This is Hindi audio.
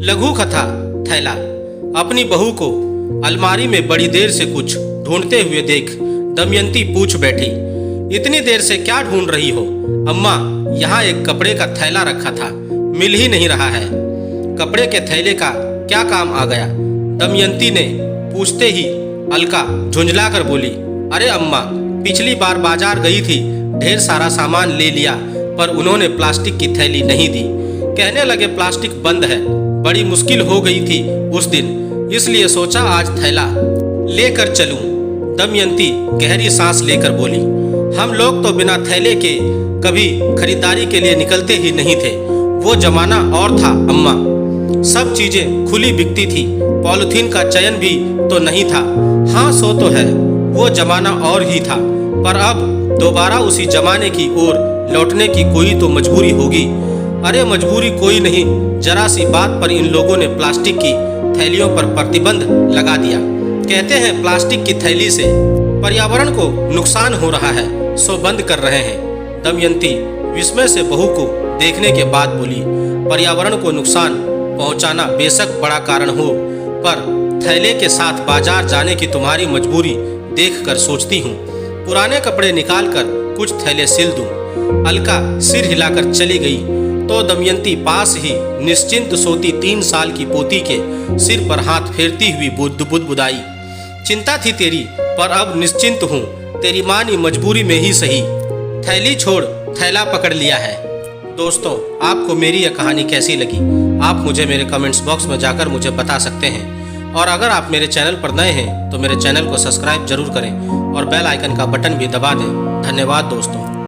लघु कथा थैला। अपनी बहू को अलमारी में बड़ी देर से कुछ ढूंढते हुए देख दमयंती पूछ बैठी, इतनी देर से क्या ढूंढ रही हो? अम्मा, यहाँ एक कपड़े का थैला रखा था, मिल ही नहीं रहा है। कपड़े के थैले का क्या काम आ गया? दमयंती ने पूछते ही अलका झुंझलाकर बोली, अरे अम्मा, पिछली बार बाजार गई थी, ढेर सारा सामान ले लिया, पर उन्होंने प्लास्टिक की थैली नहीं दी। कहने लगे प्लास्टिक बंद है। बड़ी मुश्किल हो गई थी उस दिन, इसलिए सोचा आज थैला लेकर चलूं। दमयंती गहरी सांस लेकर बोली, हम लोग तो बिना थैले के कभी खरीदारी के लिए निकलते ही नहीं थे। वो जमाना और था अम्मा, सब चीजें खुली बिकती थी, पॉलिथीन का चयन भी तो नहीं था। हाँ, सो तो है, वो जमाना और ही था, पर अब दोबारा उसी जमाने की ओर लौटने की कोई तो मजबूरी होगी। अरे मजबूरी कोई नहीं, जरा सी बात पर इन लोगों ने प्लास्टिक की थैलियों पर प्रतिबंध लगा दिया। कहते हैं प्लास्टिक की थैली से पर्यावरण को नुकसान हो रहा है, सो बंद कर रहे हैं। दमयंती विस्मय से बहू को देखने के बाद बोली, पर्यावरण को नुकसान पहुंचाना बेशक बड़ा कारण हो, पर थैले के साथ बाजार जाने की तुम्हारी मजबूरी देखकर सोचती हूँ, पुराने कपड़े निकालकर कुछ थैले सिल दूं। अलका सिर हिलाकर चली गई तो दमयंती पास ही निश्चिंत सोती 3 साल की पोती के सिर पर हाथ फेरती हुई बुदबुदाई, चिंता थी तेरी, पर अब निश्चिंत हूँ, तेरी माँ ने मजबूरी में ही सही थैली छोड़ थैला पकड़ लिया है। दोस्तों, आपको मेरी यह कहानी कैसी लगी? आप मुझे मेरे कमेंट्स बॉक्स में जाकर मुझे बता सकते हैं, और अगर आप मेरे चैनल पर नए हैं तो मेरे चैनल को सब्सक्राइब जरूर करें और बेल आइकन का बटन भी दबा दें। धन्यवाद दोस्तों।